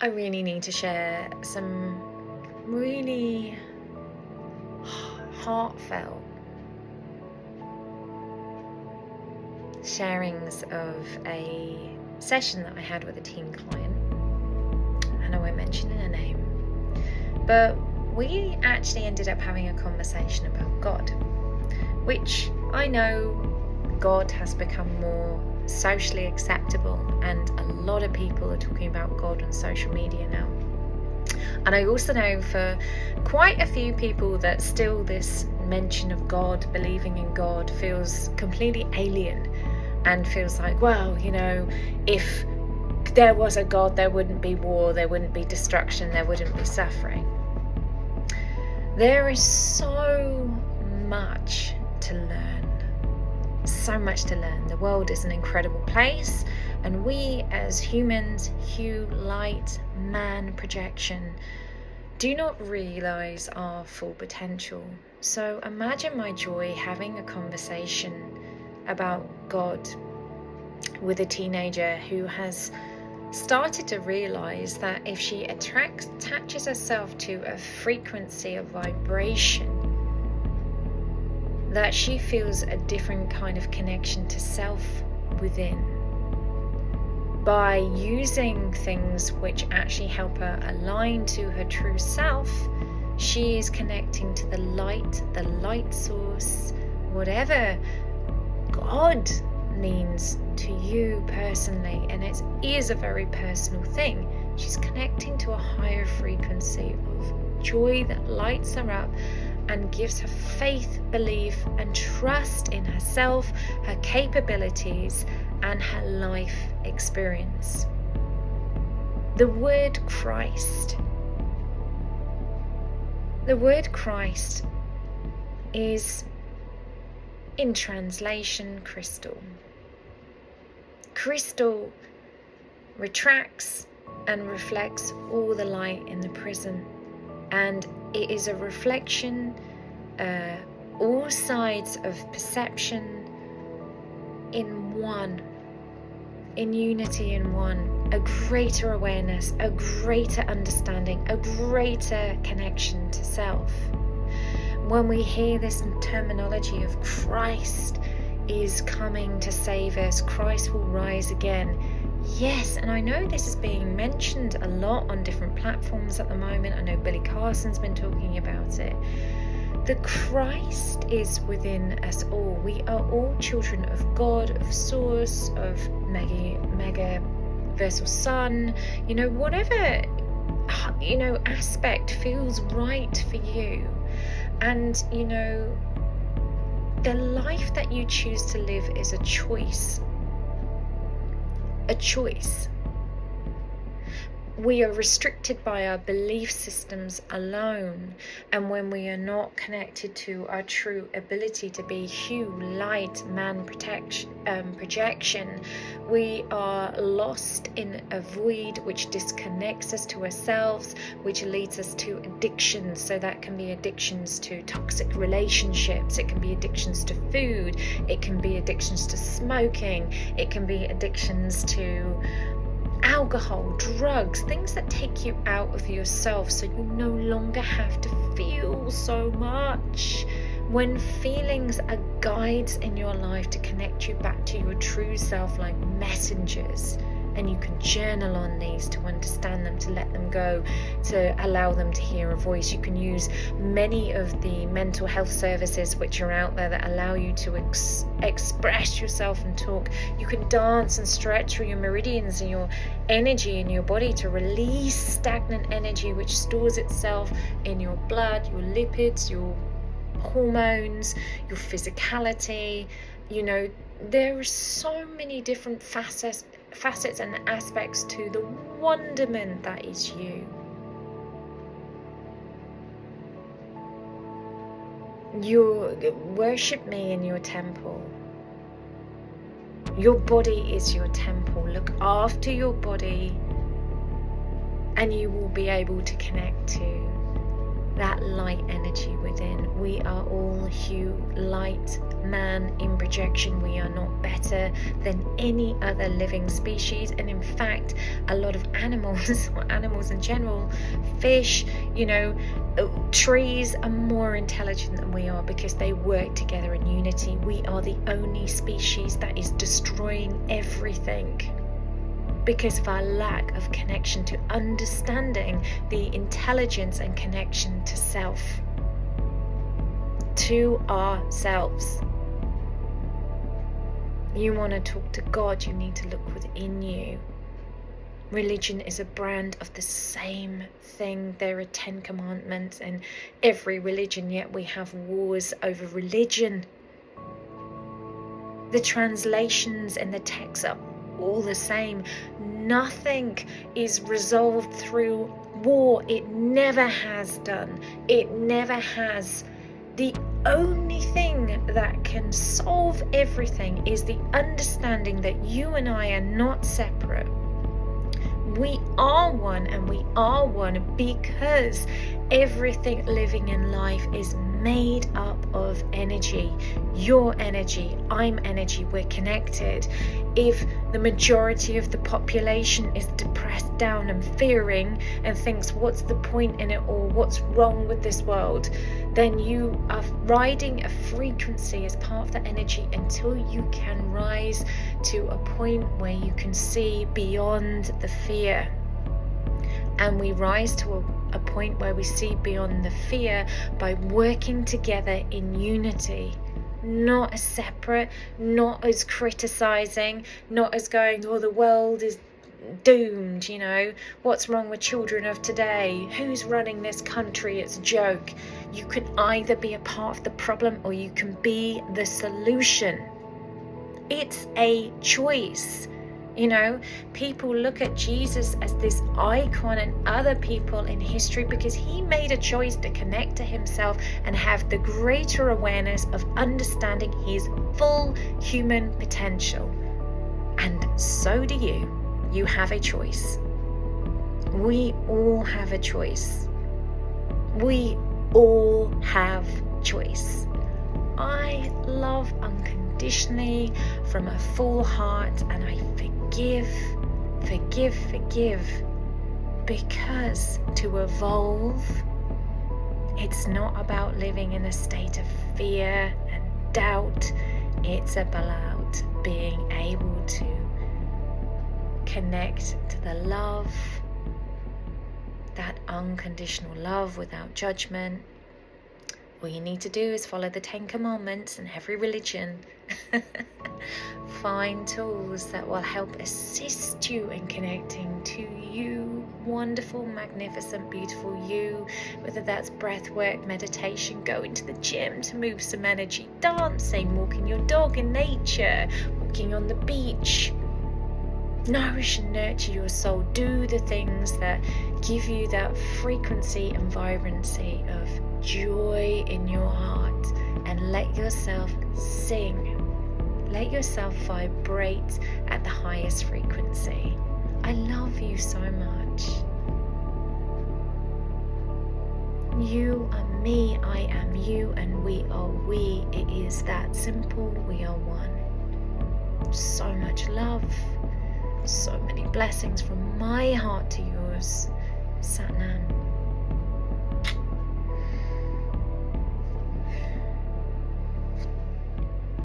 I really need to share some really heartfelt sharings of a session that I had with a teen client, and I won't mention her name, but we actually ended up having a conversation about God, which I know God has become more socially acceptable, and a lot of people are talking about God on social media now. And I also know for quite a few people that still this mention of God, believing in God, feels completely alien and feels like, well, if there was a God, there wouldn't be war, there wouldn't be destruction, there wouldn't be suffering. There is so much to learn. So much to learn. The world is an incredible place, and we as humans, hue, light, man, projection, do not realize our full potential. So imagine my joy having a conversation about God with a teenager who has started to realize that if she attaches herself to a frequency of vibration, that she feels a different kind of connection to self within. By using things which actually help her align to her true self, she is connecting to the light source, whatever God means to you personally, and it is a very personal thing. She's connecting to a higher frequency of joy that lights her up and gives her faith, belief, and trust in herself, her capabilities, and her life experience. The word Christ is, in translation, crystal. Crystal retracts and reflects all the light in the prism, and it is a reflection, all sides of perception in one, in unity in one, a greater awareness, a greater understanding, a greater connection to self. When we hear this terminology of Christ is coming to save us, Christ will rise again. Yes, and I know this is being mentioned a lot on different platforms at the moment. I know Billy Carson's been talking about it. The Christ is within us all. We are all children of God, of Source, of Mega Versal Sun, whatever, aspect feels right for you. And, the life that you choose to live is a choice. A choice. We are restricted by our belief systems alone, and when we are not connected to our true ability to be hue, light, man, projection, we are lost in a void which disconnects us to ourselves, which leads us to addictions. So that can be addictions to toxic relationships, it can be addictions to food, it can be addictions to smoking, it can be addictions to alcohol, drugs, things that take you out of yourself so you no longer have to feel so much. When feelings are guides in your life to connect you back to your true self like messengers, and you can journal on these to understand them, to let them go, to allow them to hear a voice. You can use many of the mental health services which are out there that allow you to express yourself and talk. You can dance and stretch through your meridians and your energy in your body to release stagnant energy which stores itself in your blood, your lipids, your hormones, your physicality. There are so many different facets and aspects to the wonderment that is you. You worship me in your temple. Your body is your temple. Look after your body, and you will be able to connect to that light energy within. We are all hue light man in projection. We are not better than any other living species, and in fact a lot of animals or animals in general, fish, trees, are more intelligent than we are because they work together in unity. We are the only species that is destroying everything because of our lack of connection to understanding the intelligence and connection to self, to ourselves. You want to talk to God, you need to look within you. Religion is a brand of the same thing. There are 10 commandments in every religion, yet we have wars over religion. The translations and the texts are all the same. Nothing is resolved through war. It never has done. It never has. The only thing that can solve everything is the understanding that you and I are not separate. We are one, and we are one because everything living in life is made up of energy. Your energy, I'm energy, we're connected. If the majority of the population is depressed down and fearing and thinks, what's the point in it all, what's wrong with this world, then you are riding a frequency as part of the energy until you can rise to a point where you can see beyond the fear. And we rise to a point where we see beyond the fear by working together in unity, not as separate, not as criticizing, not as going, oh, the world is doomed, what's wrong with children of today, who's running this country, it's a joke. You can either be a part of the problem or you can be the solution. It's a choice. People look at Jesus as this icon and other people in history because he made a choice to connect to himself and have the greater awareness of understanding his full human potential. And so do you. You have a choice. We all have a choice. We all have choice. I love unconditionally from a full heart, and I forgive, because to evolve, it's not about living in a state of fear and doubt. It's about being able to connect to the love, that unconditional love without judgment. All you need to do is follow the 10 commandments in every religion. Find tools that will help assist you in connecting to you, wonderful, magnificent, beautiful you. Whether that's breath work, meditation, going to the gym to move some energy, dancing, walking your dog in nature, walking on the beach. Nourish and nurture your soul. Do the things that give you that frequency and vibrancy of joy in your heart, and let yourself sing. Let yourself vibrate at the highest frequency. I love you so much. You are me, I am you, and we are we. It is that simple. We are one. So much love. So many blessings from my heart to yours. Sat Nam.